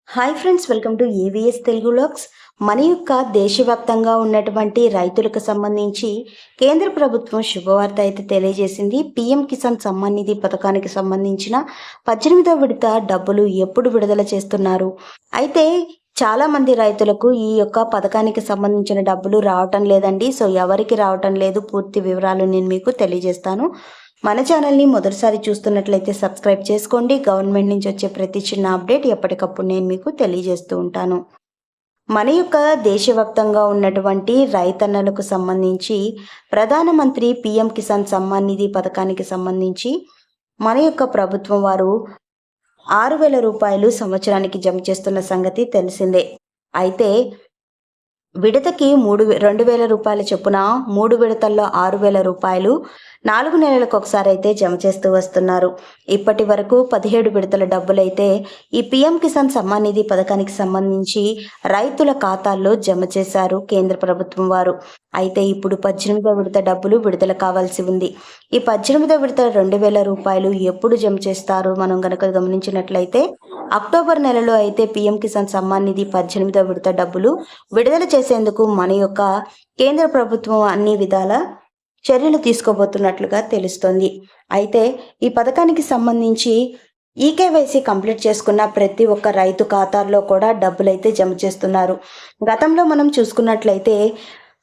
Hi friends, welcome to AVS Telugu vlogs. మన యొక్క దేశవ్యాప్తంగా ఉన్నటువంటి రైతులకు సంబంధించి కేంద్ర ప్రభుత్వం శుభవార్త అయితే తెలియజేసింది. పీఎం కిసాన్ సమ్మాన్ నిధి పథకానికి సంబంధించిన 18వ విడత డబ్బులు ఎప్పుడు విడుదల చేస్తున్నారు? అయితే చాలా మంది రైతులకు ఈ యొక్క పథకానికి సంబంధించిన డబ్బులు రావటం లేదండి. సో ఎవరికి రావటం లేదు, పూర్తి వివరాలు నేను మీకు తెలియజేస్తాను. మన ఛానల్ని మొదటిసారి చూస్తున్నట్లయితే సబ్స్క్రైబ్ చేసుకోండి. గవర్నమెంట్ నుంచి వచ్చే ప్రతి చిన్న అప్డేట్ ఎప్పటికప్పుడు నేను మీకు తెలియజేస్తూ ఉంటాను. మన యొక్క దేశవ్యాప్తంగా ఉన్నటువంటి రైతన్నలకు సంబంధించి ప్రధానమంత్రి పీఎం కిసాన్ సమ్మాన్ నిధి పథకానికి సంబంధించి మన యొక్క ప్రభుత్వం వారు 6,000 రూపాయలు సంవత్సరానికి జమ చేస్తున్న సంగతి తెలిసిందే. అయితే విడతకి 2,000 రూపాయల చొప్పున 3 విడతల్లో 6,000 రూపాయలు 4 నెలలకు ఒకసారి అయితే జమ చేస్తూ వస్తున్నారు. ఇప్పటి వరకు 17 విడతల డబ్బులైతే ఈ పీఎం కిసాన్ సమ్మాన్ నిధి పథకానికి సంబంధించి రైతుల ఖాతాల్లో జమ చేశారు కేంద్ర ప్రభుత్వం వారు. అయితే ఇప్పుడు 18వ విడత డబ్బులు విడుదల కావాల్సి ఉంది. ఈ 18వ విడత 2,000 రూపాయలు ఎప్పుడు జమ చేస్తారు? మనం గనక గమనించినట్లయితే అక్టోబర్ నెలలో అయితే పీఎం కిసాన్ సమ్మాన్ నిధి 18వ విడత డబ్బులు విడుదల చేసేందుకు మన యొక్క కేంద్ర ప్రభుత్వం అన్ని విధాల చర్యలు తీసుకోబోతున్నట్లుగా తెలుస్తోంది. అయితే ఈ పథకానికి సంబంధించి ఈకేవైసీ కంప్లీట్ చేసుకున్న ప్రతి ఒక్క రైతు ఖాతాల్లో కూడా డబ్బులైతే జమ చేస్తున్నారు. గతంలో మనం చూసుకున్నట్లయితే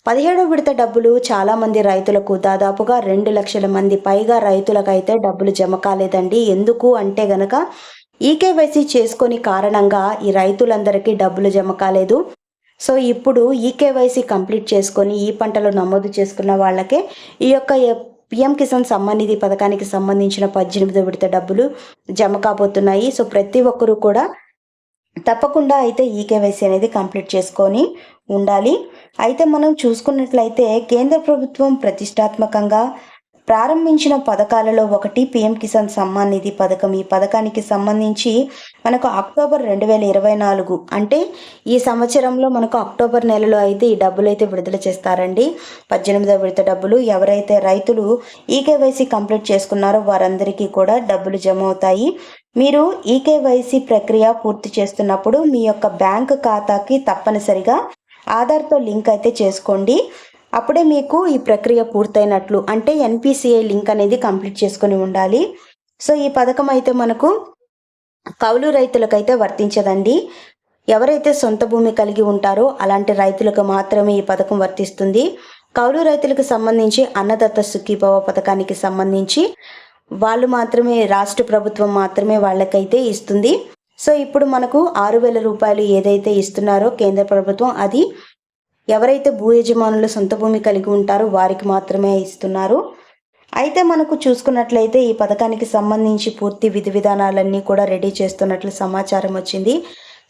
17వ విడత డబ్బులు చాలా మంది రైతులకు, దాదాపుగా 2 లక్షల మంది పైగా రైతులకైతే డబ్బులు జమ కాలేదండి. ఎందుకు అంటే గనక ఈకేవైసీ చేసుకొని కారణంగా ఈ రైతులందరికీ డబ్బులు జమ కాలేదు. సో ఇప్పుడు ఈకేవైసీ కంప్లీట్ చేసుకొని ఈ పంటలు నమోదు చేసుకున్న వాళ్ళకే ఈ యొక్క పీఎం కిసాన్ సమ్మాన్ నిధి పథకానికి సంబంధించిన 18వ విడత డబ్బులు జమ కాబోతున్నాయి. సో ప్రతి ఒక్కరూ కూడా తప్పకుండా అయితే ఈకేవైసీ అనేది కంప్లీట్ చేసుకొని ఉండాలి. అయితే మనం చూసుకున్నట్లయితే కేంద్ర ప్రభుత్వం ప్రతిష్టాత్మకంగా ప్రారంభించిన పథకాలలో ఒకటి పీఎం కిసాన్ సమ్మాన్ నిధి పథకం. ఈ పథకానికి సంబంధించి మనకు అక్టోబర్ 2024 అంటే ఈ సంవత్సరంలో మనకు అక్టోబర్ నెలలో అయితే ఈ డబ్బులు అయితే విడుదల చేస్తారండి. 18వ విడత డబ్బులు ఎవరైతే రైతులు ఈకేవైసీ కంప్లీట్ చేసుకున్నారో వారందరికీ కూడా డబ్బులు జమ అవుతాయి. మీరు ఈకేవైసీ ప్రక్రియ పూర్తి చేస్తున్నప్పుడు మీ యొక్క బ్యాంకు ఖాతాకి తప్పనిసరిగా ఆధార్తో లింక్ అయితే చేసుకోండి. అప్పుడే మీకు ఈ ప్రక్రియ పూర్తయినట్లు. అంటే ఎన్పిసిఐ లింక్ అనేది కంప్లీట్ చేసుకొని ఉండాలి. సో ఈ పథకం అయితే మనకు కౌలు రైతులకైతే వర్తించదండి. ఎవరైతే సొంత భూమి కలిగి ఉంటారో అలాంటి రైతులకు మాత్రమే ఈ పథకం వర్తిస్తుంది. కౌలు రైతులకు సంబంధించి అన్నదాత సుఖీభవ పథకానికి సంబంధించి వాళ్ళు మాత్రమే, రాష్ట్ర ప్రభుత్వం మాత్రమే వాళ్ళకైతే ఇస్తుంది. సో ఇప్పుడు మనకు 6,000 రూపాయలు ఏదైతే ఇస్తున్నారో కేంద్ర ప్రభుత్వం, అది ఎవరైతే భూ యజమానులు సొంత భూమి కలిగి ఉంటారో వారికి మాత్రమే ఇస్తున్నారు. అయితే మనకు చూసుకున్నట్లయితే ఈ పథకానికి సంబంధించి పూర్తి విధి విధానాలన్నీ కూడా రెడీ చేస్తున్నట్లు సమాచారం వచ్చింది.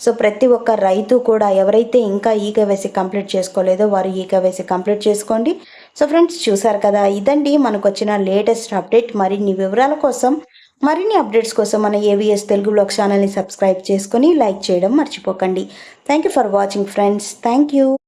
సో ప్రతి ఒక్క రైతు కూడా ఎవరైతే ఇంకా ఈకేవైసీ కంప్లీట్ చేసుకోలేదో వారు ఈకేవైసీ కంప్లీట్ చేసుకోండి. సో ఫ్రెండ్స్, చూసారు కదా, ఇదండి మనకు వచ్చిన లేటెస్ట్ అప్డేట్. మరిన్ని వివరాల కోసం, మరిన్ని అప్డేట్స్ కోసం మన ఏవిఎస్ తెలుగు వ్లాగ్ ఛానల్ని సబ్స్క్రైబ్ చేసుకొని లైక్ చేయడం మర్చిపోకండి. Thank you for watching friends. Thank you.